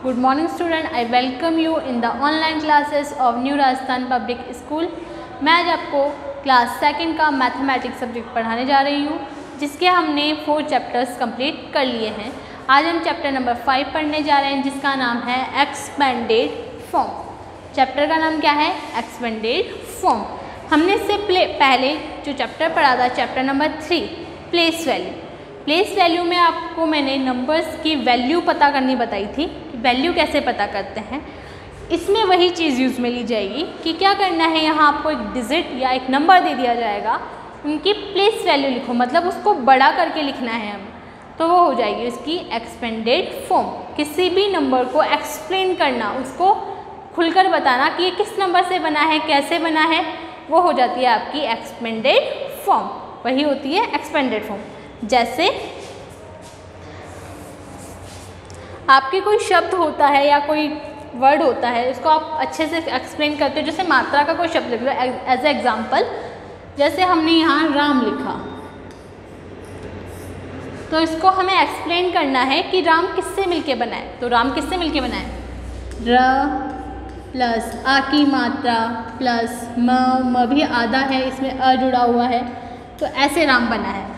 Good morning student, I welcome you in the online classes of New Rajasthan Public School। मैं आज आपको class second का mathematics subject पढ़ाने जा रही हूँ, जिसके हमने 4 चैप्टर्स कंप्लीट कर लिए हैं। आज हम चैप्टर नंबर 5 पढ़ने जा रहे हैं, जिसका नाम है एक्सपेंडेड फॉर्म। चैप्टर का नाम क्या है? Expanded form. हमने इससे पहले जो चैप्टर पढ़ा था, chapter number 3 place value. Place value में आपको मैंने नंबर्स की वैल्यू पता करनी बताई थी कि वैल्यू कैसे पता करते हैं। इसमें वही चीज़ यूज़ में ली जाएगी कि क्या करना है, यहाँ आपको एक डिजिट या एक नंबर दे दिया जाएगा, उनकी प्लेस वैल्यू लिखो, मतलब उसको बड़ा करके लिखना है हमें, तो वो हो जाएगी उसकी एक्सपेंडेड फॉर्म। किसी भी नंबर को एक्सप्लेन करना, उसको खुलकर बताना कि ये किस नंबर से बना है, कैसे बना है, वो हो जाती है आपकी एक्सपेंडेड फॉर्म। वही होती है एक्सपेंडेड फॉर्म। जैसे आपके कोई शब्द होता है या कोई वर्ड होता है, उसको आप अच्छे से एक्सप्लेन करते हो। जैसे मात्रा का कोई शब्द लिख लो एज ए एग्जाम्पल, जैसे हमने यहाँ राम लिखा, तो इसको हमें एक्सप्लेन करना है कि राम किससे मिलके बना है। तो राम किससे मिलके बना है? र प्लस आ की मात्रा प्लस म भी आधा है, इसमें अ जुड़ा हुआ है, तो ऐसे राम बना है।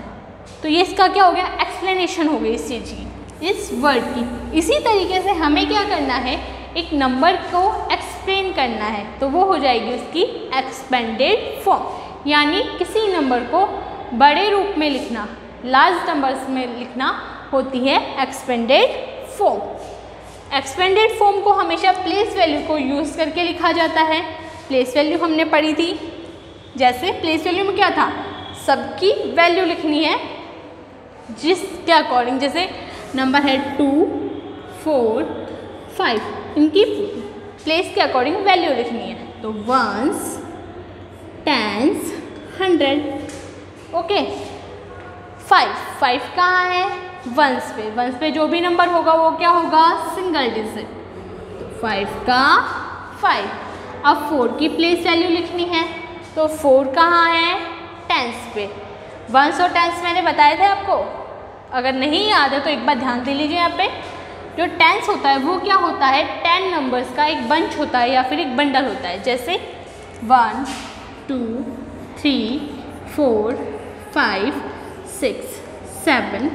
तो ये इसका क्या हो गया? एक्सप्लेनेशन हो गई इस चीज़ की, इस वर्ड की। इसी तरीके से हमें क्या करना है, एक नंबर को एक्सप्लेन करना है, तो वो हो जाएगी उसकी एक्सपेंडेड फॉर्म। यानी किसी नंबर को बड़े रूप में लिखना, लार्ज नंबर्स में लिखना होती है एक्सपेंडेड फॉर्म। एक्सपेंडेड फॉर्म को हमेशा प्लेस वैल्यू को यूज़ करके लिखा जाता है। प्लेस वैल्यू हमने पढ़ी थी। जैसे प्लेस वैल्यू में क्या था, सबकी वैल्यू लिखनी है जिसके अकॉर्डिंग, जैसे नंबर है 2, 4, 5, इनकी प्लेस के अकॉर्डिंग वैल्यू लिखनी है। तो वंस, टेंस, 100। ओके, 5 कहाँ है? वंस पे। वंस पे जो भी नंबर होगा वो क्या होगा? Single digit. तो 5 का 5। अब 4 की प्लेस वैल्यू लिखनी है, तो 4 कहाँ है? टेंस पे। वंस और टेंस मैंने बताए थे आपको, अगर नहीं याद है तो एक बार ध्यान दे लीजिए। यहाँ पे जो टेंस होता है वो क्या होता है? 10 नंबर्स का एक बंच होता है या फिर एक बंडल होता है। जैसे 1, 2, 3, 4, 5, 6, 7,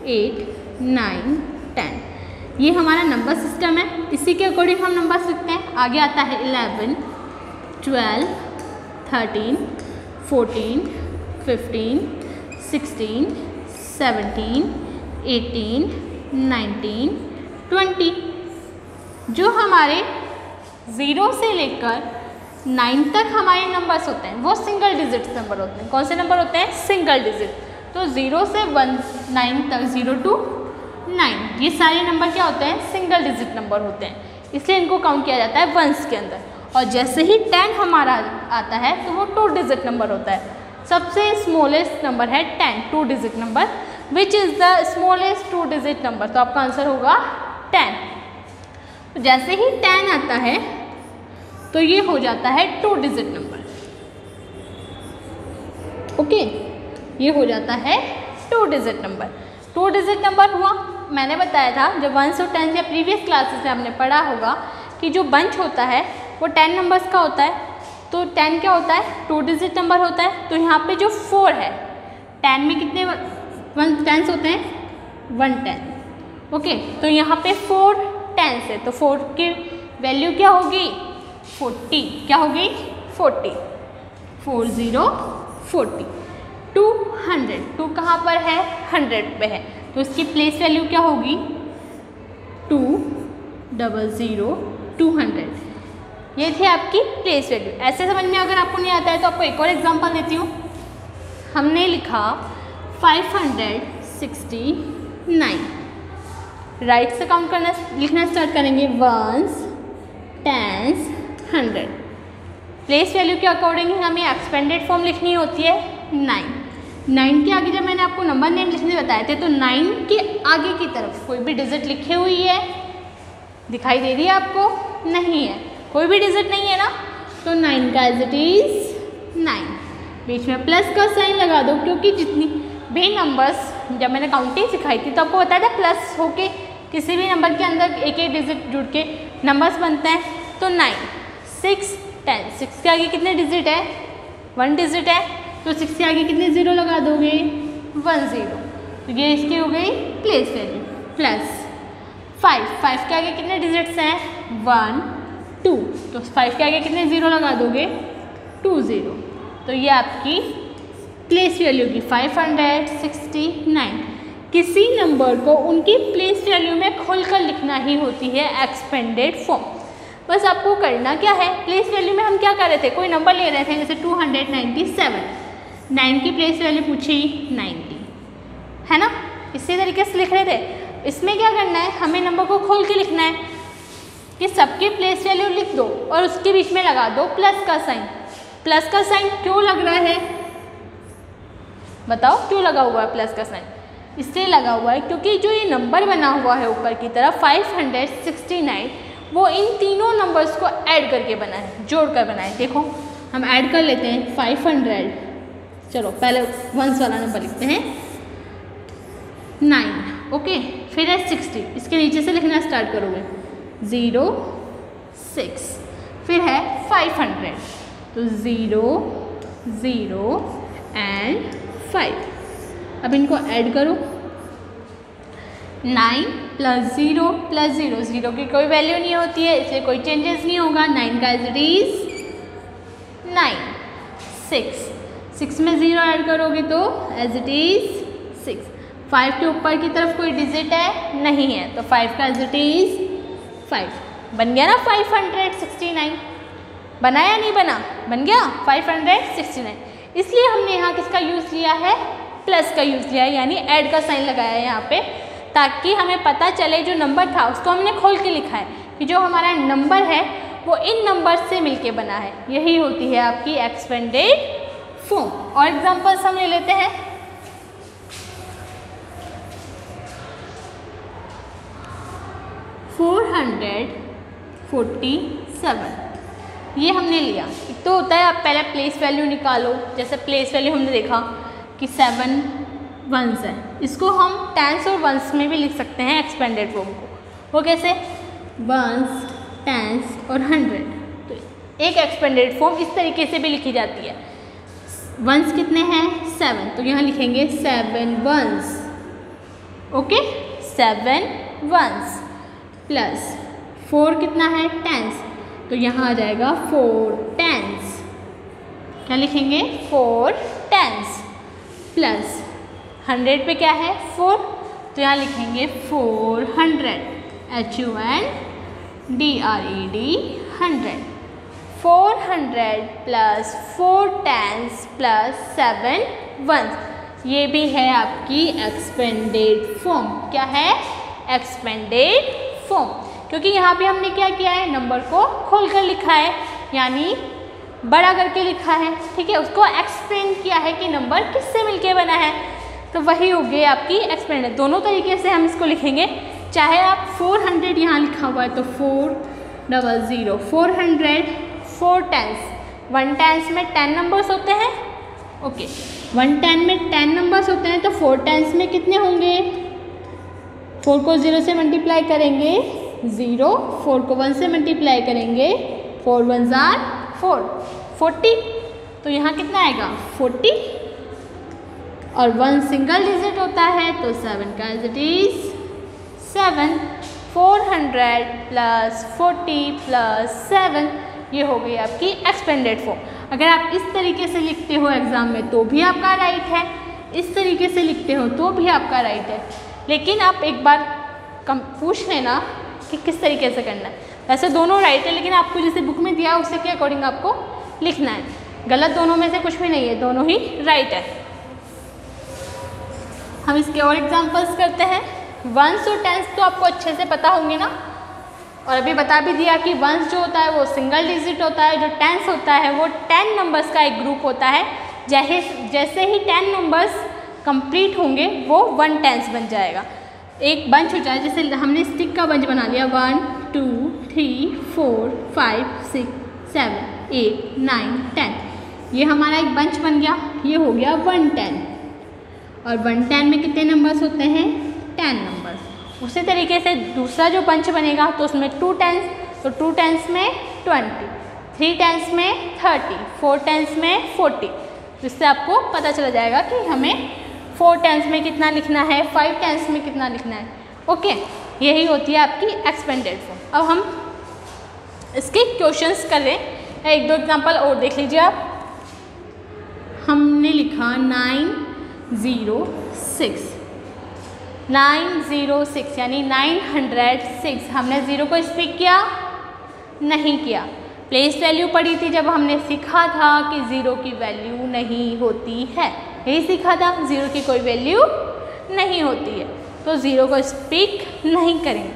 8, 9, 10। ये हमारा नंबर सिस्टम है, इसी के अकॉर्डिंग हम नंबर्स लिखते हैं। आगे आता है 11, 12, 13, 14, 15, 16, 17, 18, 19, 20। जो हमारे 0 से लेकर 9 तक हमारे नंबर्स होते हैं वो सिंगल डिजिट नंबर होते हैं। कौन से नंबर होते हैं? Single digit. तो 0 से 9 तक, 0 to 9, ये सारे नंबर क्या होते हैं? सिंगल डिजिट नंबर होते हैं, इसलिए इनको काउंट किया जाता है वंस के अंदर। और जैसे ही 10 हमारा आता है तो वो 2 डिजिट नंबर होता है। सबसे स्मॉलेस्ट नंबर है 10, 2 digit number. Which is the smallest 2 digit number? तो आपका आंसर होगा 10। तो जैसे ही 10 आता है तो ये हो जाता है 2 डिजिट नंबर। ओके, ये हो जाता है 2 डिजिट नंबर। 2 डिजिट नंबर हुआ, मैंने बताया था जब 1 और 10 या प्रीवियस क्लासेस में हमने पढ़ा होगा कि जो बंच होता है वो 10 नंबर्स का होता है। तो 10 क्या होता है? 2 डिजिट नंबर होता है। तो यहाँ पे जो 4 है, 10 में कितने 1 टेंस होते हैं? 1 10। ओके, तो यहाँ पे 4 टेंस है, तो 4 की वैल्यू क्या होगी? 40। क्या होगी? 40। 40, 40। 200, 2 कहाँ पर है? 100 पे है, तो इसकी प्लेस वैल्यू क्या होगी? 200, 200। ये थी आपकी प्लेस वैल्यू। ऐसे समझ में अगर आपको नहीं आता है तो आपको एक और एग्जांपल देती हूँ। हमने लिखा 569। राइट से काउंट करना, लिखना स्टार्ट करेंगे। Ones, tens, 100। प्लेस वैल्यू के अकॉर्डिंग हमें एक्सपेंडेड फॉर्म लिखनी होती है 9। 9 के आगे जब मैंने आपको नंबर नेम लिखने बताए थे, तो 9 के आगे की तरफ कोई भी डिजिट लिखी हुई है, दिखाई दे रही है आपको? नहीं है, कोई भी डिजिट नहीं है ना, तो 9 का एज इट इज 9। बीच में प्लस का साइन लगा दो, क्योंकि जितनी भी नंबर्स जब मैंने काउंटिंग सिखाई थी तो आपको बताया था प्लस होके किसी भी नंबर के अंदर एक एक डिजिट जुड़ के नंबर्स बनते हैं। तो 9, 6, 10, 6 के आगे कितने डिजिट है? 1 डिजिट है, तो 6 के आगे कितने ज़ीरो लगा दोगे? 1 0। तो ये इसकी हो गई प्लेस वैल्यू। प्लस 5 के आगे कितने डिजिट्स हैं? 1 2, तो 5 के आगे कितने ज़ीरो लगा दोगे? 2 0। तो ये आपकी प्लेस वैल्यू की 569। किसी नंबर को उनकी प्लेस वैल्यू में खोलकर लिखना ही होती है एक्सपेंडेड फॉर्म। बस आपको करना क्या है, प्लेस वैल्यू में हम क्या कर रहे थे, कोई नंबर ले रहे थे, जैसे 297, 9 की प्लेस वैल्यू पूछी 90, है ना, इसी तरीके से लिख रहे थे। इसमें क्या करना है, हमें नंबर को खोल के लिखना है कि सबकी प्लेस वैल्यू लिख दो और उसके बीच में लगा दो प्लस का साइन। प्लस का साइन क्यों लग रहा है, बताओ क्यों लगा हुआ है प्लस का साइन? इसलिए लगा हुआ है क्योंकि जो ये नंबर बना हुआ है ऊपर की तरफ 569, वो इन तीनों नंबर्स को ऐड करके बना है, जोड़ कर बना है। देखो हम ऐड कर लेते हैं 500, चलो पहले वंस वाला नंबर लिखते हैं 9, ओके, फिर है 60, इसके नीचे से लिखना स्टार्ट करोगे 0 6, फिर है 500, तो 0 0 एंड 5। अब इनको ऐड करो, 9 + 0 + 0, 0 की कोई वैल्यू नहीं होती है, इसलिए कोई चेंजेस नहीं होगा। 9 का एज इट इज 9, 6 में 0 ऐड करोगे तो एज इट इज 6। 5 के ऊपर की तरफ कोई डिजिट है नहीं है, तो 5 का एज इट इज 5। बन गया ना 569, बना या नहीं बना? बन गया 569। इसलिए हमने यहाँ किसका यूज़ लिया है, प्लस का यूज़ लिया है, यानी ऐड का साइन लगाया है यहाँ पे, ताकि हमें पता चले जो नंबर था उसको हमने खोल के लिखा है कि जो हमारा नंबर है वो इन नंबर से मिलके बना है। यही होती है आपकी एक्सपेंडेड फॉर्म। और एग्जांपल्स हम ले लेते हैं। $447 ये हमने लिया। एक तो होता है आप पहले प्लेस वैल्यू निकालो, जैसे प्लेस वैल्यू हमने देखा कि 7 वंस है, इसको हम टेंस और वंस में भी लिख सकते हैं एक्सपेंडेड फॉर्म को। वो कैसे, वंस, टेंस और 100। तो एक एक्सपेंडेड फॉर्म इस तरीके से भी लिखी जाती है। वंस कितने हैं, 7, तो यहाँ लिखेंगे 7 वंस, ओके, 7 वंस, प्लस 4 कितना है, टेंस, तो यहाँ आ जाएगा 4 टेंस। क्या लिखेंगे, 4 टेंस, प्लस 100 पे क्या है, 4, तो यहाँ लिखेंगे 400, HUNDRED 100। 400 plus 4 tens plus 7 ones, ये भी है आपकी एक्सपेंडेड फॉर्म। क्या है, एक्सपेंडेड फॉर्म, क्योंकि यहाँ पे हमने क्या किया है, नंबर को खोलकर लिखा है, यानी बड़ा करके लिखा है, ठीक है, उसको एक्सप्लेन किया है कि नंबर किससे मिलके बना है। तो वही हो गई आपकी एक्सपेंडेड। दोनों तरीके से हम इसको लिखेंगे, चाहे आप 400 यहाँ लिखा हुआ है तो 400, 400, 4 टेंस, 1 टेंस में 10 नंबर्स होते हैं, ओके, 1 10 में 10 नंबर्स होते हैं, तो 4 टेंस में कितने होंगे, 4 को 0 से मल्टीप्लाई करेंगे 0, 4 को 1 से मल्टीप्लाई करेंगे 4 1s are 4, 40, तो यहाँ कितना आएगा 40, और 1 सिंगल डिजिट होता है तो 7 का as it is 7। 400 plus 40 plus 7, ये हो गई आपकी एक्सपेंडेड फॉर्म। अगर आप इस तरीके से लिखते हो एग्ज़ाम में तो भी आपका राइट है, इस तरीके से लिखते हो तो भी आपका राइट है, लेकिन आप एक बार पूछ लेना कि किस तरीके से करना है। वैसे दोनों राइट है, लेकिन आपको जैसे बुक में दिया उससे के अकॉर्डिंग आपको लिखना है। गलत दोनों में से कुछ भी नहीं है, दोनों ही राइट है। हम इसके और एग्जांपल्स करते हैं। वंस और टेंस तो आपको अच्छे से पता होंगे ना, और अभी बता भी दिया कि वंस जो होता है वो सिंगल डिजिट होता है, जो टेंस होता है वो 10 नंबर्स का एक ग्रुप होता है। जैसे ही 10 नंबर्स कंप्लीट होंगे वो 1 टेंस बन जाएगा, एक बंच हो जाए। जैसे हमने स्टिक का बंच बना लिया, 1 2 3 4 5 6 7 8 9 10, ये हमारा एक बंच बन गया, ये हो गया 110। और 110 में कितने नंबर्स होते हैं, 10 नंबर्स। उसी तरीके से दूसरा जो बंच बनेगा तो उसमें 2 10s, तो 2 10s में 20, 3 10s में 30, 4 10s में 40। जिससे आपको पता चला जाएगा कि हमें 4 10s में कितना लिखना है, 5 10s में कितना लिखना है। ओके, यही होती है आपकी एक्सपेंडेड फॉर्म। अब हम इसके क्वेश्चंस कर रहे हैं, एक दो एग्जांपल और देख लीजिए आप। हमने लिखा 906, 906 यानी 906। हमने 0 को स्पीक किया नहीं किया। प्लेस वैल्यू पढ़ी थी जब हमने सीखा था कि 0 की वैल्यू नहीं होती है, यही सीखा था, 0 की कोई वैल्यू नहीं होती है। तो 0 को स्पीक नहीं करेंगे।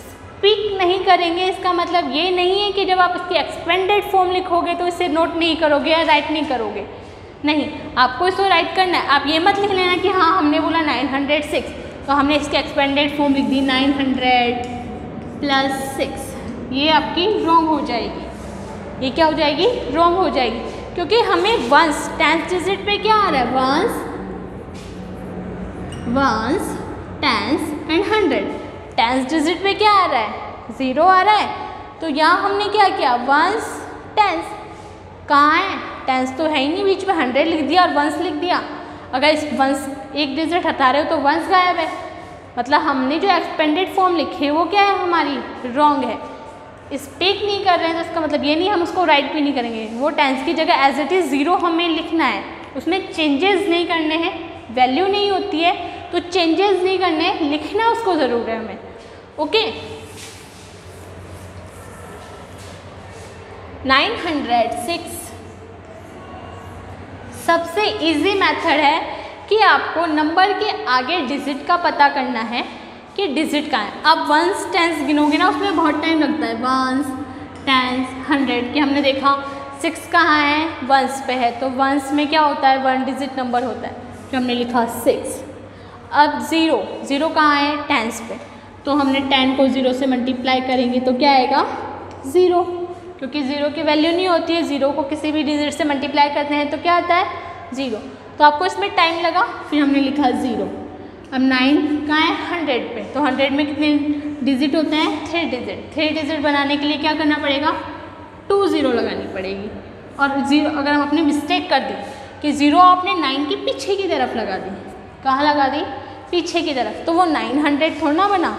स्पीक नहीं करेंगे इसका मतलब ये नहीं है कि जब आप इसकी एक्सपेंडेड फॉर्म लिखोगे तो इसे नोट नहीं करोगे या राइट नहीं करोगे, नहीं, आपको इसको राइट करना है। आप ये मत लिख लेना कि हाँ हमने बोला 906 तो हमने इसकी एक्सपेंडेड फॉर्म लिख दी 900 + 6। ये आपकी रॉन्ग हो जाएगी। ये क्या हो जाएगी? रॉन्ग हो जाएगी, क्योंकि हमें वंस 10th डिजिट पे क्या आ रहा है? Once 10s and 100। 10th digit पे क्या आ रहा है? 0 आ रहा है। तो यहाँ हमने क्या किया? Once 10s। कहाँ है? 10s तो है ही नहीं, बीच में 100 लिख दिया और वंस लिख दिया। अगर इस वंस एक डिजिट हटा रहे हो तो वंस गायब है, मतलब हमने जो एक्सपेंडेड फॉर्म लिखी है वो क्या है? हमारी रॉन्ग है। स्पीक नहीं कर रहे हैं तो इसका मतलब ये नहीं हम उसको राइट भी नहीं करेंगे। वो 10s की जगह एज इट इज़ 0 हमें लिखना है, उसमें चेंजेस नहीं करने हैं। वैल्यू नहीं होती है तो चेंजेस नहीं करने, लिखना उसको ज़रूर है हमें। ओके, 906 सबसे इजी मेथड है कि आपको नंबर के आगे डिजिट का पता करना है कि डिजिट कहाँ है। आप वंस 10s गिनोगे ना, उसमें बहुत टाइम लगता है। वंस 10s 100 कि हमने देखा 6 कहाँ है? वंस पे है, तो वंस में क्या होता है? 1 डिजिट नंबर होता है, जो हमने लिखा 6। अब 0 कहाँ है? 10s पे, तो हमने 10 को 0 से मल्टीप्लाई करेंगे तो क्या आएगा? 0, क्योंकि 0 की वैल्यू नहीं होती है। 0 को किसी भी डिजिट से मल्टीप्लाई करते हैं तो क्या आता है? 0। तो आपको इसमें टाइम लगा, फिर हमने लिखा 0। अब 9 कहाँ है? 100 पे, तो 100 में कितने डिजिट होते हैं? 3 डिजिट। 3 डिजिट बनाने के लिए क्या करना पड़ेगा? 2 0 लगानी पड़ेगी। और 0 अगर हम अपनी मिस्टेक कर दी कि 0 आपने 9 के पीछे की तरफ लगा दी, कहाँ लगा दी? पीछे की तरफ, तो वो 900 थोड़ा ना बना।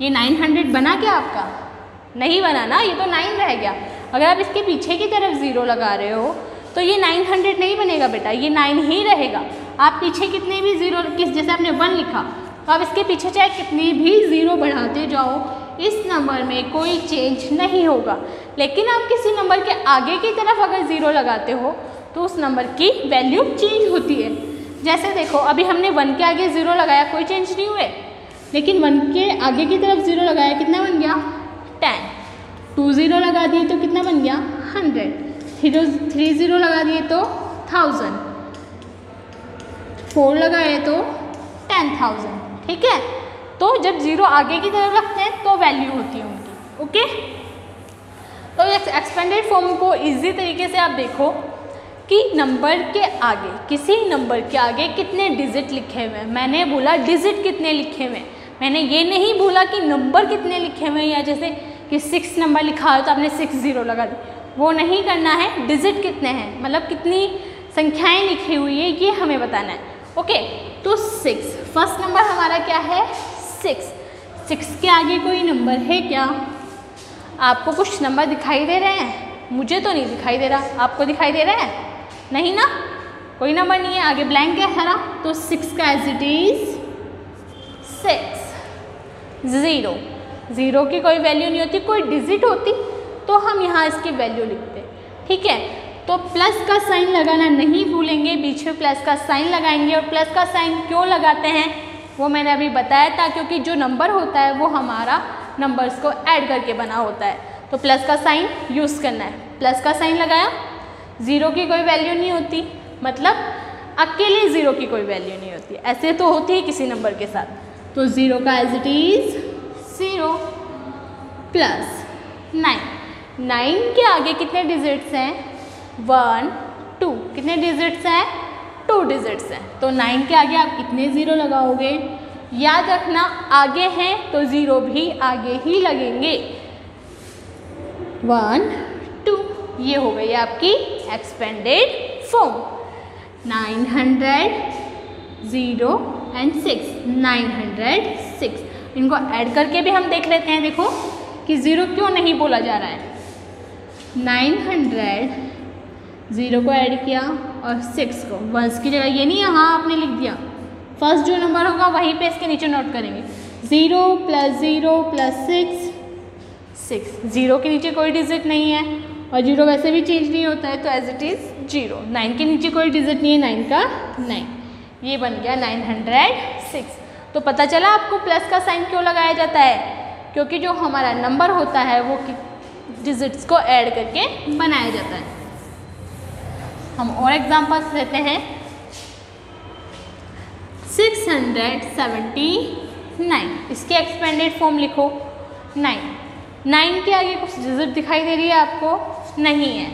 ये 900 बना क्या आपका? नहीं बना ना, ये तो 9 रह गया। अगर आप इसके पीछे की तरफ 0 लगा रहे हो तो ये 900 नहीं बनेगा बेटा, ये 9 ही रहेगा। आप पीछे कितने भी 0 जैसे आपने 1 लिखा तो आप इसके पीछे चाहे कितनी भी 0 बढ़ाते जाओ, इस नंबर में कोई चेंज नहीं होगा। लेकिन आप किसी नंबर के आगे की तरफ अगर 0 लगाते हो तो उस नंबर की वैल्यू चेंज होती है। जैसे देखो अभी हमने 1 के आगे 0 लगाया, कोई चेंज नहीं हुए, लेकिन 1 के आगे की तरफ 0 लगाया, कितना बन गया? 10। 2 0 लगा दिए तो कितना बन गया? 100। 3 0 लगा दिए तो 1000। 4 लगाए तो 10,000। ठीक है, तो जब 0 आगे की तरफ रखते हैं तो वैल्यू होती है उनकी। ओके, तो एक्सपेंडेड फॉर्म को इजी तरीके से आप देखो कि नंबर के आगे, किसी नंबर के आगे कितने डिजिट लिखे हुए हैं। मैंने बोला डिजिट कितने लिखे हुए हैं, मैंने ये नहीं बोला कि नंबर कितने लिखे हुए हैं, या जैसे कि 6 नंबर लिखा है तो आपने 6 0 लगा दी, वो नहीं करना है। डिजिट कितने हैं, मतलब कितनी संख्याएं लिखी हुई है, ये हमें बताना है। ओके, तो 6 फर्स्ट नंबर हमारा क्या है? 6। 6 के आगे कोई नंबर है क्या? आपको कुछ नंबर दिखाई दे रहे हैं? मुझे तो नहीं दिखाई दे रहा, आपको दिखाई दे रहा है? नहीं ना, कोई नंबर नहीं है, आगे ब्लैंक है सारा। तो 6 का एज इट इज 6। 0 0 की कोई वैल्यू नहीं होती, कोई डिजिट होती तो हम यहाँ इसकी वैल्यू लिखते। ठीक है, तो प्लस का साइन लगाना नहीं भूलेंगे, बीच में प्लस का साइन लगाएंगे। और प्लस का साइन क्यों लगाते हैं वो मैंने अभी बताया था, क्योंकि जो नंबर होता है वो हमारा नंबर्स को ऐड करके बना होता है, तो प्लस का साइन यूज़ करना है। प्लस का साइन लगाया, 0 की कोई वैल्यू नहीं होती, मतलब अकेले 0 की कोई वैल्यू नहीं होती, ऐसे तो होती है किसी नंबर के साथ। तो 0 का एज इट इज़ 0 प्लस 9। 9 के आगे कितने डिजिट्स हैं? 1 2। कितने डिजिट्स हैं? 2 डिजिट्स हैं। तो 9 के आगे आप कितने 0 लगाओगे? याद रखना आगे हैं तो ज़ीरो भी आगे ही लगेंगे। 1 2 ये हो गई आपकी एक्सपेंडेड फॉर्म। 900 0 and 6 906। इनको ऐड करके भी हम देख लेते हैं, देखो कि ज़ीरो क्यों नहीं बोला जा रहा है। 900 ज़ीरो को ऐड किया और 6 को, वंस की जगह ये नहीं यहाँ आपने लिख दिया, फर्स्ट जो नंबर होगा वहीं पे इसके नीचे नोट करेंगे। 0 + 0 + 6 6। ज़ीरो के नीचे कोई डिजिट नहीं है और जीरो वैसे भी चेंज नहीं होता है, तो एज इट इज़ 0। 9 के नीचे कोई डिजिट नहीं है, 9 का 9, ये बन गया 906। तो पता चला आपको प्लस का साइन क्यों लगाया जाता है, क्योंकि जो हमारा नंबर होता है वो डिजिट्स को ऐड करके बनाया जाता है। हम और एग्जांपल्स लेते हैं। 679, इसके एक्सपेंडेड फॉर्म लिखो 9। 9 के आगे कुछ डिजिट दिखाई दे रही है आपको? नहीं है,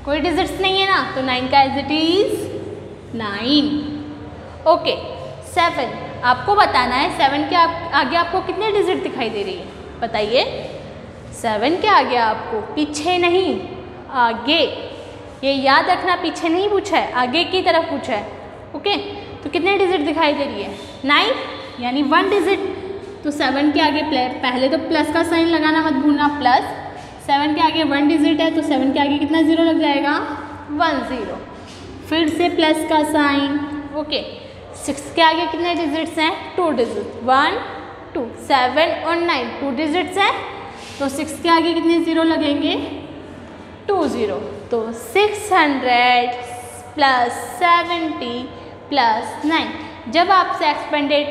कोई डिजिट्स नहीं है ना, तो 9 का एज इट इज 9। ओके। 7, आपको बताना है 7 के आगे आपको कितने डिजिट दिखाई दे रही है, बताइए। 7 के आगे आपको, पीछे नहीं आगे, ये याद रखना, पीछे नहीं पूछा है, आगे की तरफ पूछा है। ओके, तो कितने डिजिट दिखाई दे रही है? 9, यानी 1 डिजिट। तो 7 के आगे पहले तो प्लस का साइन लगाना मत भूलना, प्लस 7 के आगे 1 डिजिट है, तो 7 के आगे कितना ज़ीरो लग जाएगा? 1 0। फिर से प्लस का साइन। ओके। 6 के आगे कितने डिजिट्स हैं? 2 डिजिट, 1 2। 7 और 9 2 डिजिट्स हैं, तो 6 के आगे कितने ज़ीरो लगेंगे? 2 0। तो 600 + 70 + 9। जब आपसे एक्सपेंडेड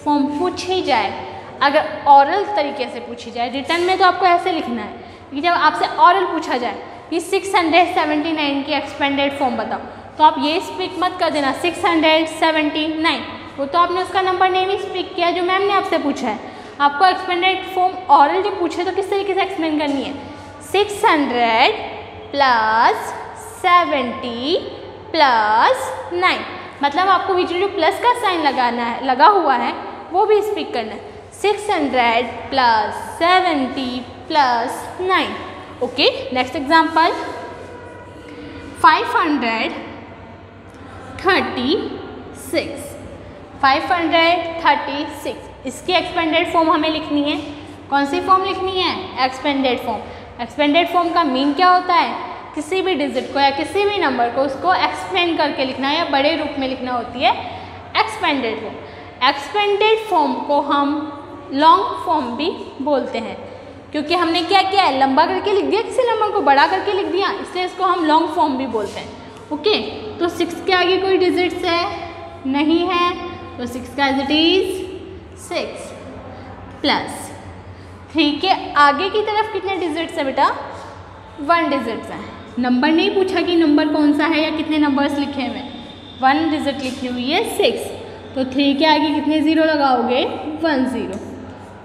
फॉर्म पूछी जाए, अगर ऑरल तरीके से पूछी जाए, रिटर्न में तो आपको ऐसे लिखना है, कि जब आपसे ऑरल पूछा जाए कि 679 की एक्सपेंडेड फॉर्म बताओ, तो आप ये स्पीक मत कर देना 679, वो तो आपने उसका नंबर नेम ही स्पीक किया जो मैम ने आपसे पूछा है। आपको एक्सपेंडेड फॉर्म ऑरल जो पूछे तो किस तरीके से एक्सप्लेन करनी है? 600 + 70 + 9, मतलब आपको बीच में जो प्लस का साइन लगाना है, लगा हुआ है, वो भी स्पीक करना है। 600 + 70 + 9। Okay, next example. 536, 536, इसकी एक्सपेंडेड फॉर्म हमें लिखनी है। कौन सी फॉर्म लिखनी है? Expanded form. एक्सपेंडेड फॉर्म का मीन क्या होता है? किसी भी डिजिट को या किसी भी नंबर को उसको एक्सपेंड करके लिखना या बड़े रूप में लिखना होती है एक्सपेंडेड फॉर्म। एक्सपेंडेड फॉर्म को हम लॉन्ग फॉर्म भी बोलते हैं, क्योंकि हमने क्या किया है, लंबा करके लिख दिया, किसी नंबर को बड़ा करके लिख दिया, इसलिए इसको हम लॉन्ग फॉर्म भी बोलते हैं। ओके, तो 6 के आगे कोई डिजिट्स है? नहीं है, तो 6 का एज इट इज 6 + 3 के आगे की तरफ कितने डिजिट्स है बेटा? 1 डिजिट्स है। नंबर नहीं पूछा कि नंबर कौन सा है या कितने नंबर्स लिखे हुए, 1 डिजिट लिखी हुई है 6, तो 3 के आगे कितने ज़ीरो लगाओगे? 1 0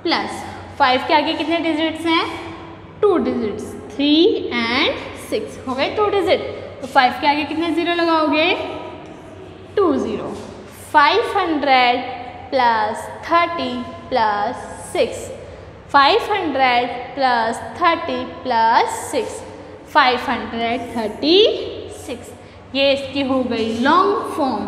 + 5 के आगे कितने डिजिट्स हैं? 2 डिजिट्स, 3 and 6 हो गए 2 डिजिट, तो 5 के आगे कितने ज़ीरो लगाओगे? 2 0। 500 + 30 + 6, 500 + 30 + 6, 536। ये इसकी हो गई लॉन्ग फॉर्म,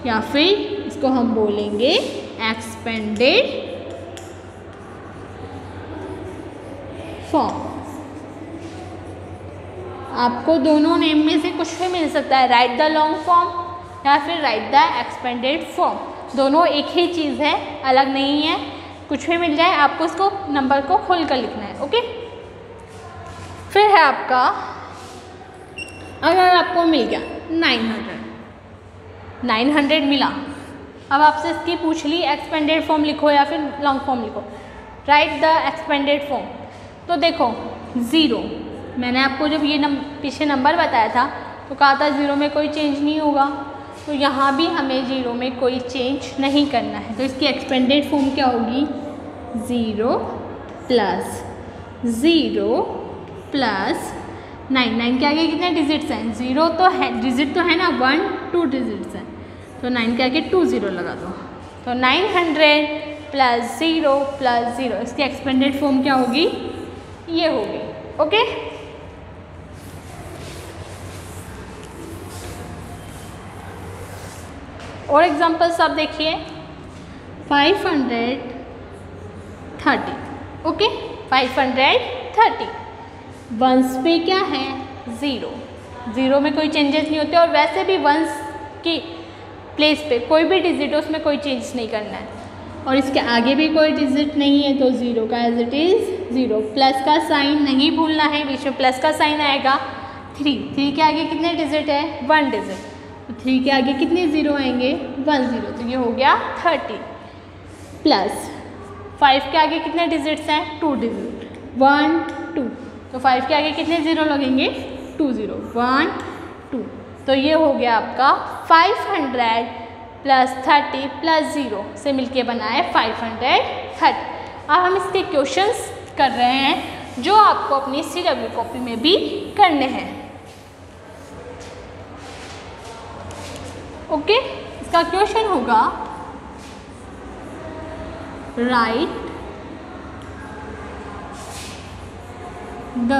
या फिर इसको हम बोलेंगे एक्सपेंडेड फॉर्म। आपको दोनों नेम में से कुछ भी मिल सकता है, राइट द लॉन्ग फॉर्म या फिर राइट द एक्सपेंडेड फॉर्म, दोनों एक ही चीज़ है, अलग नहीं है। कुछ भी मिल जाए, आपको उसको नंबर को खोल कर लिखना है। ओके, फिर है आपका, अगर आपको मिल गया 900 मिला, अब आपसे इसकी पूछ ली एक्सपेंडेड फॉर्म लिखो या फिर लॉन्ग फॉर्म लिखो, राइट द एक्सपेंडेड फॉर्म। तो देखो 0, मैंने आपको जब ये पीछे नंबर बताया था तो कहा था 0 में कोई चेंज नहीं होगा, तो यहाँ भी हमें 0 में कोई चेंज नहीं करना है, तो इसकी एक्सपेंडेड फॉर्म क्या होगी? 0 + 0 + 9 के आगे कितने डिजिट्स हैं? 0 तो है, डिजिट तो है ना, 1 2 डिजिट्स हैं, तो 9 के आगे 2 0 लगा दो। तो 900 प्लस 0, इसकी एक्सपेंडेड फॉर्म क्या होगी? ये होगी। ओके, और एग्जांपल्स आप देखिए। 530, ओके, 530 वंस पे क्या है? 0 में कोई चेंजेस नहीं होते, और वैसे भी वंस की प्लेस पे कोई भी डिजिट हो उसमें कोई चेंज नहीं करना है, और इसके आगे भी कोई डिजिट नहीं है, तो 0 का एज इट इज़ 0। प्लस का साइन नहीं भूलना है, बीच में प्लस का साइन आएगा। 3 के आगे कितने डिजिट है? 1 डिजिट, तो 3 के आगे कितने 0 आएंगे? 1 0, तो ये हो गया 30। प्लस 5 के आगे कितने डिजिट्स हैं? 2 डिजिट, 1 2, तो 5 के आगे कितने 0 लगेंगे? 2 0, 1 2, तो ये हो गया आपका 500 प्लस 30 प्लस 0 से मिलके बना है 530। अब हम इसके क्वेश्चंस कर रहे हैं जो आपको अपनी CW कॉपी में भी करने हैं। ओके, इसका क्वेश्चन होगा राइट द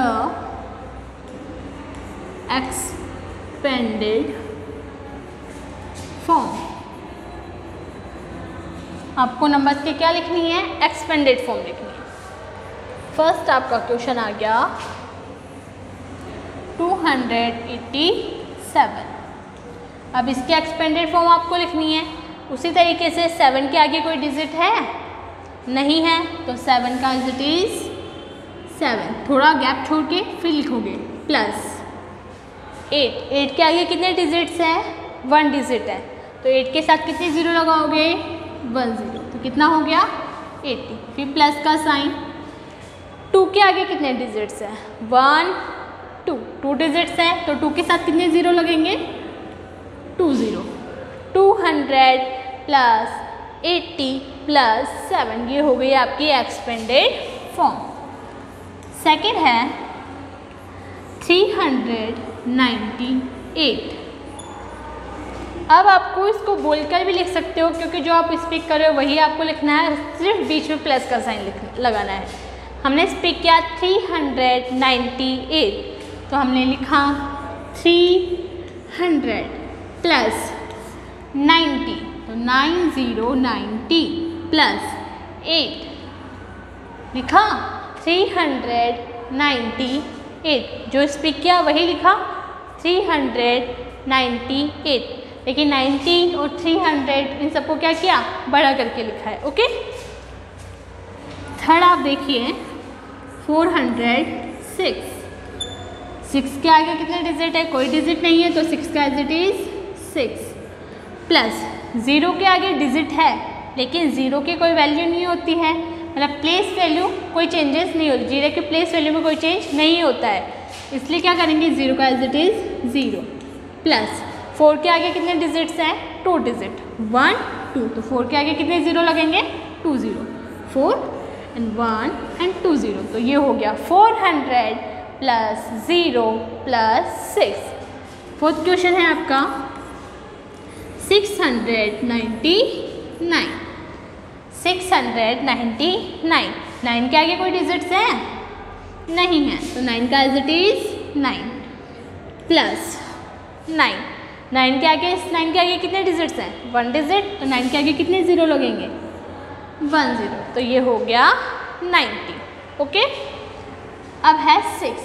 एक्सपेंडेड फॉर्म। आपको नंबर के क्या लिखनी है? एक्सपेंडेड फॉर्म लिखनी है। फर्स्ट आपका क्वेश्चन आ गया 287। अब इसके एक्सपेंडेड फॉर्म आपको लिखनी है। उसी तरीके से 7 के आगे कोई डिजिट है? नहीं है, तो 7 का एज इट इज़ 7, थोड़ा गैप छोड़ के फिर लिखोगे। प्लस 8 के आगे कितने डिजिट्स हैं? 1 डिजिट है, तो 8 के साथ कितने 0 लगाओगे? 1 0, तो कितना हो गया? 80। फिर प्लस का साइन। 2 के आगे कितने डिजिट्स हैं? 1 2 डिजिट्स हैं, तो 2 के साथ कितने 0 लगेंगे? 2 0। 200 प्लस 80 प्लस 7, ये हो गई आपकी एक्सपेंडेड फॉर्म। सेकेंड है 398। अब आपको इसको बोलकर भी लिख सकते हो, क्योंकि जो आप स्पीक कर रहे हो वही आपको लिखना है, सिर्फ बीच में प्लस का साइन लगाना है। हमने स्पीक किया 398, तो हमने लिखा 300 प्लस 90, तो 90 प्लस 8 लिखा 398। जो स्पीक किया वही लिखा 398, लेकिन 90 और 300 इन सबको क्या किया? बड़ा करके लिखा है। ओके, थर्ड आप देखिए 406। 6 के आगे कितने डिजिट है? कोई डिजिट नहीं है, तो 6 का एज इट इज़ 6। प्लस 0 के आगे डिजिट है, लेकिन 0 की कोई वैल्यू नहीं होती है, मतलब प्लेस वैल्यू कोई चेंजेस नहीं होती, 0 के प्लेस वैल्यू में कोई चेंज नहीं होता है, इसलिए क्या करेंगे? 0 का एज इट इज़ 0। प्लस 4 के आगे कितने डिजिट्स हैं? 2 डिजिट, 1 2, तो 4 के आगे कितने 0 लगेंगे? 2 0, 4 and 1 and 2 0, तो ये हो गया 400 प्लस 0 प्लस 6। फोर्थ क्वेश्चन है आपका 699। 699, 9 के आगे कोई डिजिट्स हैं? नहीं है, तो 9 का एज इट इज़ 9 प्लस 9 के आगे कितने डिजिट्स हैं? 1 डिजिट, तो 9 के आगे कितने 0 लगेंगे? 1 0, तो ये हो गया 90। ओके, अब है 6,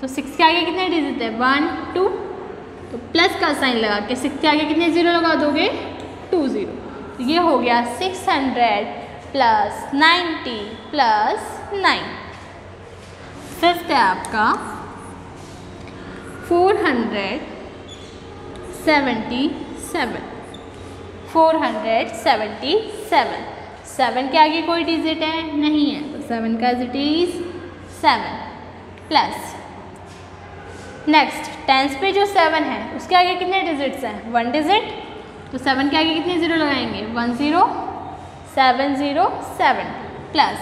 तो 6 के आगे कितने डिजिट है? 1 2, तो प्लस का साइन लगा के 6 के आगे कितने 0 लगा दोगे? 2 0, तो ये हो गया 600 प्लस 90 प्लस 9। फिफ्थ है आपका 477। 477, 7 के आगे कोई डिजिट है? नहीं है, तो 7 का as it is 7 plus next 10 पे जो 7 है उसके आगे कितने डिजिट्स हैं? 1 डिजिट, तो 7 के आगे कितने 0 लगाएंगे? 1 0 7 0 7 प्लस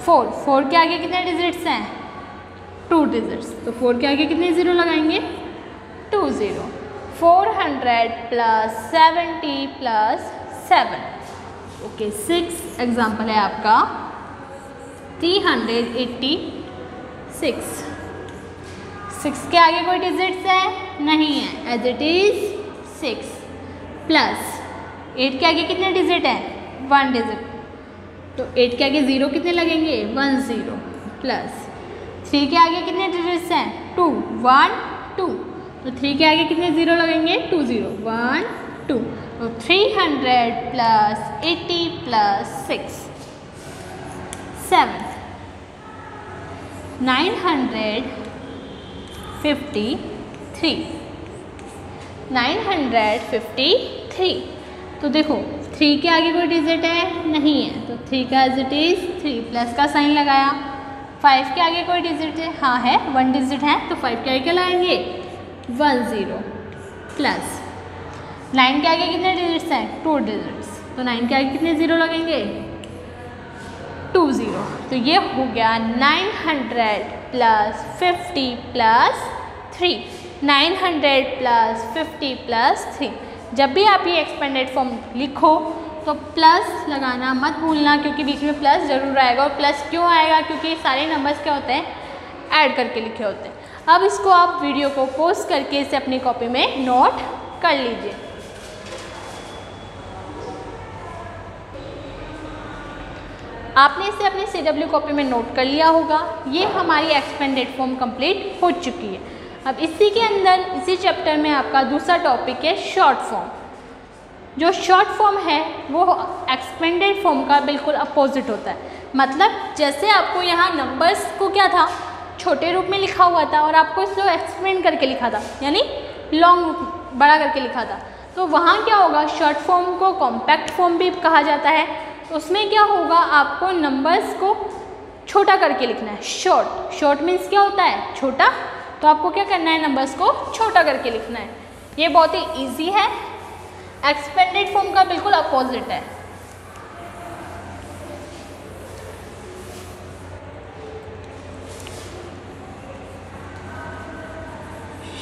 4 के आगे कितने डिजिट्स हैं? 2 डिजिट्स। तो 4 के आगे कितने ज़ीरो लगाएंगे? 2 zero. 400 plus 70 plus 7, okay 6 example है आपका 386। 6 के आगे कोई डिजिट्स है? नहीं है, एज इट इज़ 6 प्लस 8 के आगे कितने डिजिट हैं? 1 डिजिट। तो 8 के आगे ज़ीरो कितने लगेंगे? 1 0 प्लस 3 के आगे कितने डिजिट्स हैं? 2 1 2। तो 3 के आगे कितने ज़ीरो लगेंगे? 2 0 1 2। तो 300 प्लस 80 प्लस 6 7 953 953। तो देखो 3 के आगे कोई डिजिट है? नहीं है, तो 3 का एज इट इज़ 3 प्लस का साइन लगाया। 5 के आगे कोई डिजिट है? हाँ है, 1 डिजिट है, तो 5 के आगे क्या लगाएंगे? 1 0 प्लस 9 के आगे कितने डिजिट्स हैं? 2 डिजिट्स। तो 9 के आगे कितने ज़ीरो लगेंगे? 2 0। तो ये हो गया 900 प्लस 50 प्लस 3। 900 plus 50 plus 3। जब भी आप ये एक्सपेंडेड फॉर्म लिखो तो प्लस लगाना मत भूलना, क्योंकि बीच में प्लस जरूर आएगा। और प्लस क्यों आएगा? क्योंकि सारे नंबर्स क्या होते हैं? ऐड करके लिखे होते हैं। अब इसको आप वीडियो को पॉज करके इसे अपनी कॉपी में नोट कर लीजिए। आपने इसे अपनी CW कॉपी में नोट कर लिया होगा। ये हमारी एक्सपेंडेड फॉर्म कंप्लीट हो चुकी है। अब इसी के अंदर इसी चैप्टर में आपका दूसरा टॉपिक है शॉर्ट फॉर्म। जो शॉर्ट फॉर्म है वो एक्सपेंडेड फॉर्म का बिल्कुल अपोजिट होता है। मतलब जैसे आपको यहाँ नंबर्स को क्या था? छोटे रूप में लिखा हुआ था और आपको इसको एक्सपेंड करके लिखा था, यानी लॉन्ग बड़ा करके लिखा था। तो वहाँ क्या होगा? शॉर्ट फॉर्म को कॉम्पैक्ट फॉर्म भी कहा जाता है। उसमें क्या होगा? आपको नंबर्स को छोटा करके लिखना है। शॉर्ट मीन्स क्या होता है? छोटा। तो आपको क्या करना है? नंबर्स को छोटा करके लिखना है। ये बहुत ही ईजी है, एक्सपेंडेड फॉर्म का बिल्कुल अपोजिट है।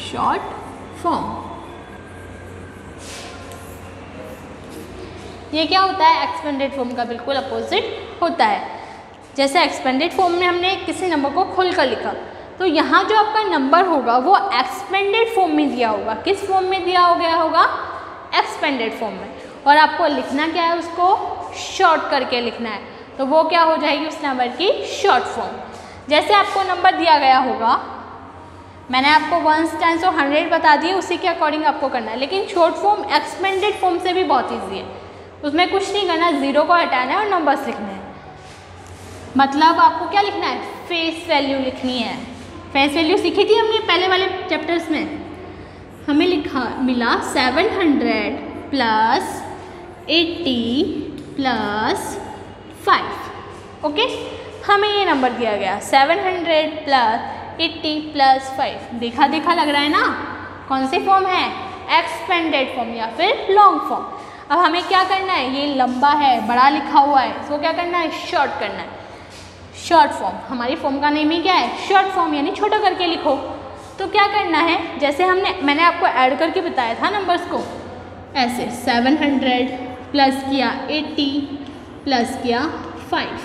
शॉर्ट फॉर्म ये क्या होता है? एक्सपेंडेड फॉर्म का बिल्कुल अपोजिट होता है। जैसे एक्सपेंडेड फॉर्म में हमने किसी नंबर को खोलकर लिखा, तो यहाँ जो आपका नंबर होगा वो एक्सपेंडेड फॉर्म में दिया होगा। किस फॉर्म में दिया हो गया होगा? एक्सपेंडेड फॉर्म में। और आपको लिखना क्या है? उसको शॉर्ट करके लिखना है। तो वो क्या हो जाएगी उस नंबर की? Short form. जैसे आपको नंबर दिया गया होगा, मैंने आपको 1 10 और 100 बता दिए, उसी के अकॉर्डिंग आपको करना है। लेकिन शॉर्ट फॉर्म एक्सपेंडेड फॉर्म से भी बहुत ईजी है। उसमें कुछ नहीं करना, ज़ीरो को हटाना है और नंबर्स लिखने हैं। मतलब आपको क्या लिखना है? फेस वैल्यू लिखनी है। फेस वैल्यू सीखी थी हमने पहले वाले चैप्टर्स में। हमें मिला 700 प्लस 80 प्लस 5। ओके, हमें ये नंबर दिया गया 700 प्लस 80 प्लस 5। देखा देखा लग रहा है ना? कौन सी फॉर्म है? एक्सपेंडेड फॉर्म या फिर लॉन्ग फॉर्म। अब हमें क्या करना है? ये लंबा है, बड़ा लिखा हुआ है, इसको क्या करना है? शॉर्ट करना है। शॉर्ट फॉर्म, हमारी फॉर्म का नेम ही क्या है? शॉर्ट फॉर्म, यानी छोटा करके लिखो। तो क्या करना है? जैसे मैंने आपको ऐड करके बताया था नंबर्स को, ऐसे 700 प्लस किया 80 प्लस किया 5।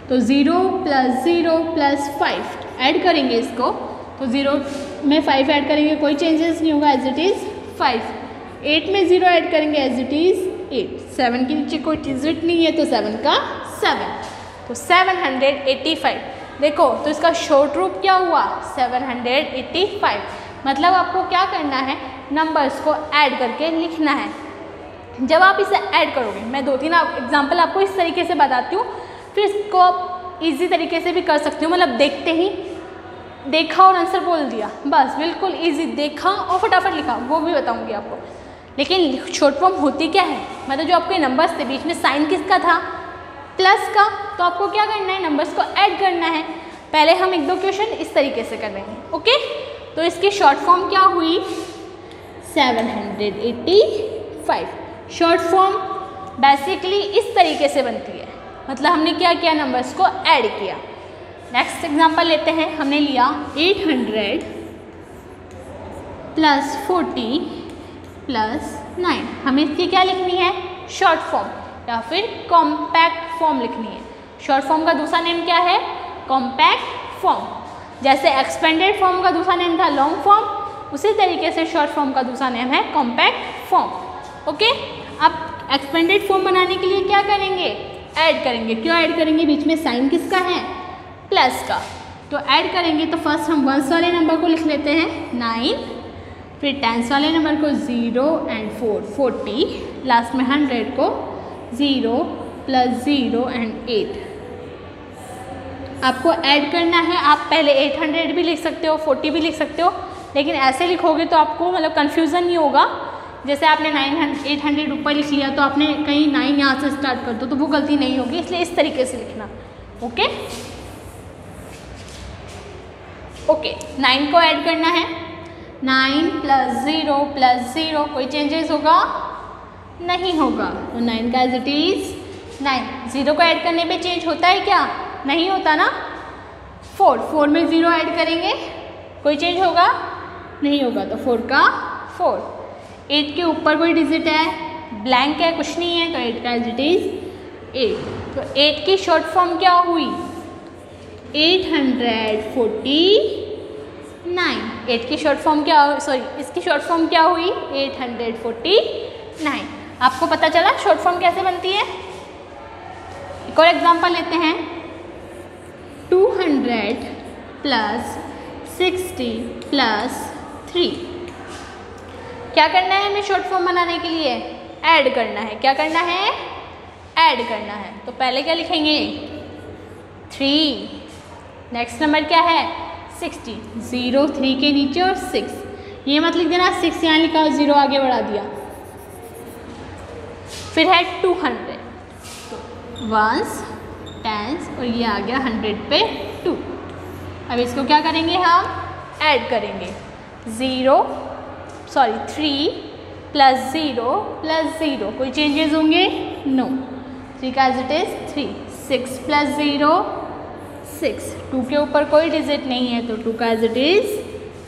तो 0 प्लस 0 प्लस 5 ऐड करेंगे इसको, तो 0 में 5 ऐड करेंगे, कोई चेंजेस नहीं होगा, एज इट इज़ 5। 8 में 0 ऐड करेंगे, एज इट इज़ 8। 7 के नीचे कोई डिजिट नहीं है, तो 7 का 7। तो 785। देखो तो इसका शॉर्ट रूप क्या हुआ? 785। मतलब आपको क्या करना है? नंबर्स को ऐड करके लिखना है। जब आप इसे ऐड करोगे, मैं 2-3 एग्जाम्पल आपको इस तरीके से बताती हूँ, फिर इसको आप ईजी तरीके से भी कर सकते हो। मतलब देखते ही देखा और आंसर बोल दिया, बस बिल्कुल ईजी। देखा और फटाफट लिखा, वो भी बताऊँगी आपको। लेकिन शॉर्ट फॉर्म होती क्या है? मतलब जो आपके नंबर्स थे, बीच में साइन किसका था? प्लस का। तो आपको क्या करना है? नंबर्स को ऐड करना है। पहले हम 1-2 क्वेश्चन इस तरीके से करेंगे। ओके, तो इसकी शॉर्ट फॉर्म क्या हुई? 785। शॉर्ट फॉर्म बेसिकली इस तरीके से बनती है। मतलब हमने क्या किया? नंबर्स को ऐड किया। नेक्स्ट एग्जांपल लेते हैं। हमने लिया 800 प्लस 40 प्लस 9। हमें इसकी क्या लिखनी है? शॉर्ट फॉर्म या फिर कॉम्पैक्ट फॉर्म लिखनी है। शॉर्ट फॉर्म का दूसरा नेम क्या है? Compact form. जैसे एक्सपेंडेड फॉर्म का दूसरा नेम था लॉन्ग फॉर्म, उसी तरीके से शॉर्ट फॉर्म का दूसरा नेम है कॉम्पैक्ट फॉर्म। ओके, अब एक्सपेंडेड फॉर्म बनाने के लिए क्या करेंगे? ऐड करेंगे। क्यों ऐड करेंगे? बीच में साइन किसका है? प्लस का। तो ऐड करेंगे तो फर्स्ट हम वंस वाले नंबर को लिख लेते हैं 9, फिर टेंस वाले नंबर को 0 एंड 4 40, लास्ट में 100 को 0 प्लस 0 एंड 8। आपको ऐड करना है। आप पहले 800 भी लिख सकते हो, 40 भी लिख सकते हो, लेकिन ऐसे लिखोगे तो आपको मतलब कन्फ्यूज़न नहीं होगा। जैसे आपने 800 ऊपर लिख लिया तो आपने कहीं 9 यहाँ से स्टार्ट कर दो तो वो गलती नहीं होगी, इसलिए इस तरीके से लिखना। ओके ओके, 9 को ऐड करना है। 9 प्लस 0 प्लस 0, कोई चेंजेस होगा? नहीं होगा। तो 9 का एज इट इज़ 9। 0 को ऐड करने पे चेंज होता है क्या? नहीं होता ना। 4 में 0 ऐड करेंगे, कोई चेंज होगा? नहीं होगा। तो 4 का 4। 8 के ऊपर कोई डिजिट है? ब्लैंक है, कुछ नहीं है, तो 8 का एज इट इज़ 8। तो 8 की शॉर्ट फॉर्म क्या हुई? 849। 8 की शॉर्ट फॉर्म क्या, सॉरी इसकी शॉर्ट फॉर्म क्या हुई? 849। आपको पता चला शॉर्ट फॉर्म कैसे बनती है? एक और एग्जांपल लेते हैं। 200 प्लस 60 प्लस 3। क्या करना है हमें शॉर्ट फॉर्म बनाने के लिए? ऐड करना है। क्या करना है? ऐड करना है। तो पहले क्या लिखेंगे? 3। नेक्स्ट नंबर क्या है? 60। 0 3 के नीचे और 6, ये मत लिख देना 6 यहाँ लिखा और 0 आगे बढ़ा दिया। फिर है 200, तो वंस टेंस और ये आ गया 100 पे 2। अब इसको क्या करेंगे? हम ऐड करेंगे। 3 प्लस 0 प्लस 0, कोई चेंजेस होंगे? नो। 3 का एज इट इज़ 3। 6 प्लस 0 6। 2 के ऊपर कोई डिजिट नहीं है तो 2 का एज इट इज़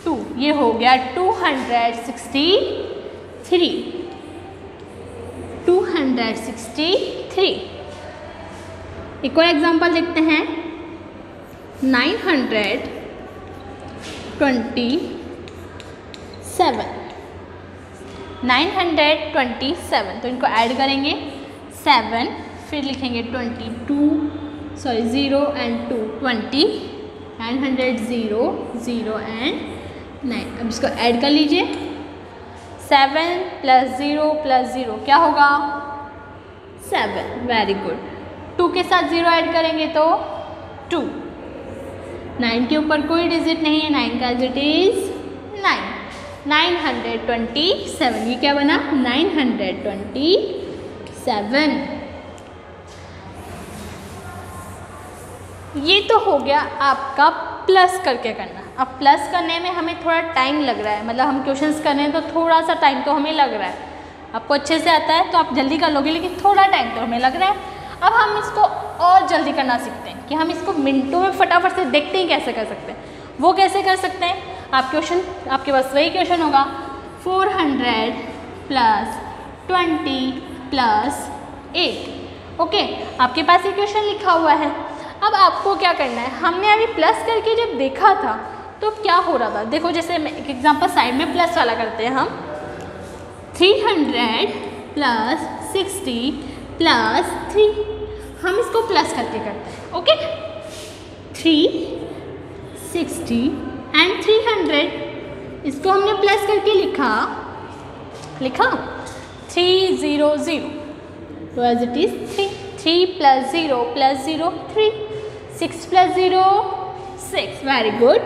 2। ये हो गया 263। 263। एक और एग्जांपल देखते हैं। 927। 927, तो इनको ऐड करेंगे। 7, फिर लिखेंगे 0 एंड 2 20 एंड 100 0 0 एंड 9। अब इसको ऐड कर लीजिए। 7 प्लस 0 प्लस 0 क्या होगा? 7। Very good. 2 के साथ 0 ऐड करेंगे तो 2। 9 के ऊपर कोई डिजिट नहीं है, 9 का एज इट इज़ 9। 927, ये क्या बना? 927। ये तो हो गया आपका प्लस करके करना। अब प्लस करने में हमें थोड़ा टाइम लग रहा है, मतलब हम क्वेश्चंस कर रहे हैं तो थोड़ा सा टाइम तो हमें लग रहा है। आपको अच्छे से आता है तो आप जल्दी कर लोगे, लेकिन थोड़ा टाइम तो हमें लग रहा है। अब हम इसको और जल्दी करना सीखते हैं कि हम इसको मिनटों में फटाफट से देखते ही कैसे कर सकते हैं। वो कैसे कर सकते हैं? आप क्वेश्चन, आपके पास वही क्वेश्चन होगा 400 प्लस 20 प्लस 8। ओके, आपके पास ये क्वेश्चन लिखा हुआ है। अब आपको क्या करना है? हमने अभी प्लस करके जब देखा था तो क्या हो रहा था? देखो, जैसे एक एग्जांपल साइड में प्लस वाला करते हैं हम। 300 प्लस 60 प्लस 3, हम इसको प्लस करके करते हैं। ओके, 360 एंड 300, इसको हमने प्लस करके लिखा 300, तो as it is 3। 3 plus 0 plus 0 3। 6 plus 0 6। Very good.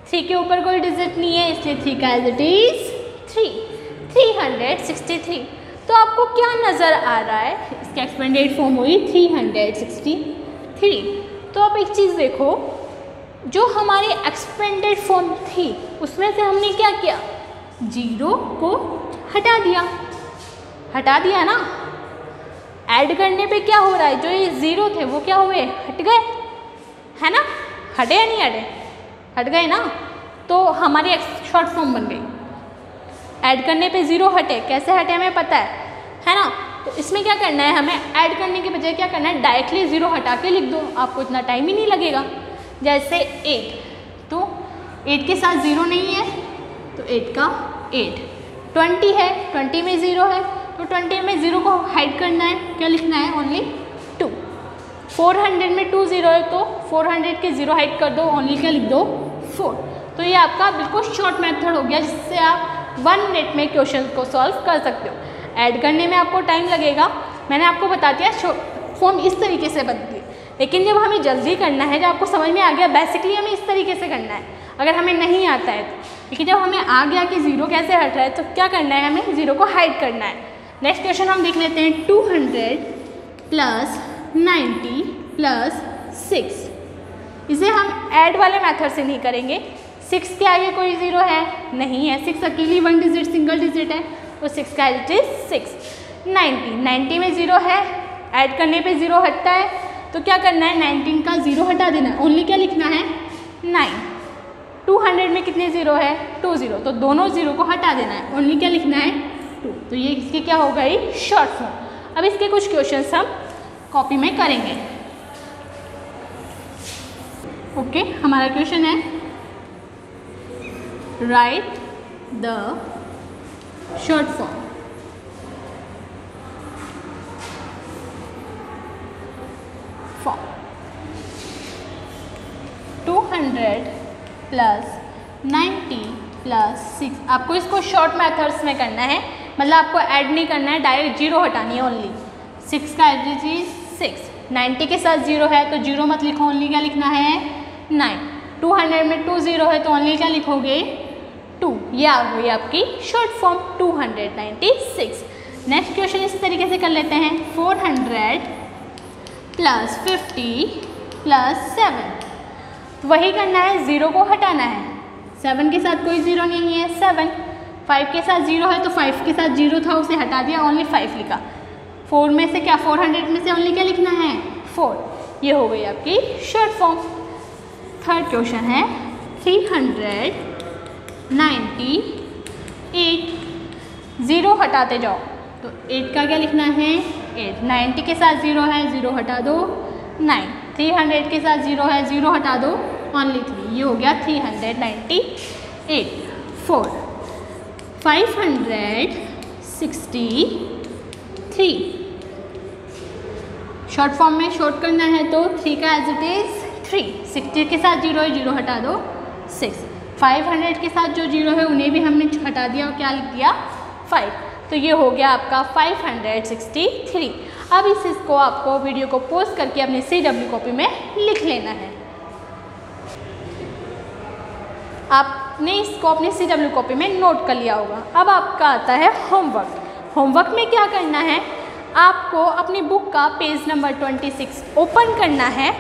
3 के ऊपर कोई डिजिट नहीं है, इसलिए 3 का एज इट इज 3। 363। तो आपको क्या नज़र आ रहा है? इसका एक्सपेंडेड फॉर्म हुई 363। तो आप एक चीज़ देखो, जो हमारी एक्सपेंडेड फॉर्म थी उसमें से हमने क्या किया? 0 को हटा दिया ना। ऐड करने पे क्या हो रहा है? जो ये 0 थे वो क्या हुए? हट गए, है ना। हटे या नहीं हटे? हट गए ना, तो हमारी शॉर्ट फॉर्म बन गई। ऐड करने पे 0 हटे, कैसे हटे हमें पता है ना। तो इसमें क्या करना है, हमें ऐड करने के बजाय क्या करना है, डायरेक्टली 0 हटा के लिख दो, आपको इतना टाइम ही नहीं लगेगा। जैसे 8, तो 8 के साथ 0 नहीं है, तो 8 का 8। 20 है, 20 में 0 है, तो 20 में 0 को हाइड करना है, क्या लिखना है, ओनली 2। 400 में 2 0 है, तो 400 के 0 हाइड कर दो, ओनली क्या लिख दो, 4। तो ये आपका बिल्कुल शॉर्ट मेथड हो गया, जिससे आप 1 मिनट में क्वेश्चन को सॉल्व कर सकते हो। ऐड करने में आपको टाइम लगेगा, मैंने आपको बता दिया फॉर्म इस तरीके से बनती है। लेकिन जब हमें जल्दी करना है, जब आपको समझ में आ गया बेसिकली हमें इस तरीके से करना है, अगर हमें नहीं आता है तो। लेकिन जब हमें आ गया कि 0 कैसे हट रहा है, तो क्या करना है, हमें 0 को हाइड करना है। नेक्स्ट क्वेश्चन हम देख लेते हैं, 200 प्लस 90 प्लस 6। इसे हम ऐड वाले मेथड से नहीं करेंगे। 6 के आगे कोई 0 है नहीं है, 6 अकेली 1 डिजिट सिंगल डिजिट है, तो 6 का एज इज 6। 90 में 0 है, ऐड करने पे 0 हटता है, तो क्या करना है, 19 का 0 हटा देना है, ओनली क्या लिखना है, 9। 200 में कितने 0 है, 2 0, तो दोनों 0 को हटा देना है, ओनली क्या लिखना है, 2। तो ये इसके क्या हो गई, शॉर्ट फॉर्म। अब इसके कुछ क्वेश्चंस हम कॉपी में करेंगे। ओके, हमारा क्वेश्चन है, right the short form. Form 200 plus 90 plus 6। आपको इसको शॉर्ट मेथड्स में करना है, मतलब आपको ऐड नहीं करना है, डायरेक्ट 0 हटानी है ओनली। 6 का एवरेज इज 6। 90 के साथ 0 है, तो 0 मत लिखो, ओनली क्या लिखना है, 9। 200 में 2 0 है, तो ओनली क्या लिखोगे, 2। ये आ गई आपकी शॉर्ट फॉर्म 296। नेक्स्ट क्वेश्चन इस तरीके से कर लेते हैं, 400 प्लस 50 प्लस 7। तो वही करना है, 0 को हटाना है। 7 के साथ कोई 0 नहीं है, 7। 5 के साथ 0 है, तो 5 के साथ 0 था, उसे हटा दिया, ओनली 5 लिखा। 4 में से क्या, 400 में से ओनली क्या लिखना है, 4। ये हो गई आपकी शॉर्ट फॉर्म। थर्ड क्वेश्चन है, 398। 0 हटाते जाओ, तो 8 का क्या लिखना है, 8। 90 के साथ 0 है, 0 हटा दो, 9। 300 के साथ 0 है, 0 हटा दो, ओनली 3। ये हो गया 398। 4 563। शॉर्ट फॉर्म में शॉर्ट करना है, तो 3 का एज इट इज 3। 60 के साथ 0 है, 0 हटा दो, 6। 500 के साथ जो 0 है उन्हें भी हमने हटा दिया, और क्या लिख दिया, 5। तो ये हो गया आपका 563। अब इसको आपको वीडियो को पॉज करके अपनी CW कॉपी में लिख लेना है। आपने इसको अपनी CW कॉपी में नोट कर लिया होगा। अब आपका आता है होमवर्क। होमवर्क में क्या करना है, आपको अपनी बुक का पेज नंबर 26 ओपन करना है,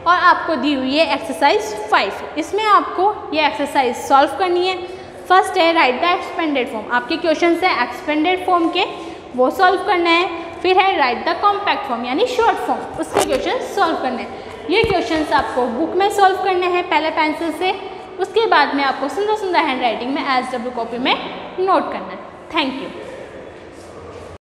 और आपको दी हुई है एक्सरसाइज 5। इसमें आपको ये एक्सरसाइज सॉल्व करनी है। फर्स्ट है, राइट द एक्सपेंडेड फॉर्म। आपके क्वेश्चन है एक्सपेंडेड फॉर्म के, वो सॉल्व करना है। फिर है राइट द कॉम्पैक्ट फॉर्म यानी शॉर्ट फॉर्म, उसके क्वेश्चन सॉल्व करने हैं। ये क्वेश्चंस आपको बुक में सॉल्व करने हैं पहले पेंसिल से, उसके बाद में आपको सुंदर सुंदर हैंड राइटिंग में SW कॉपी में नोट करना है। Thank you.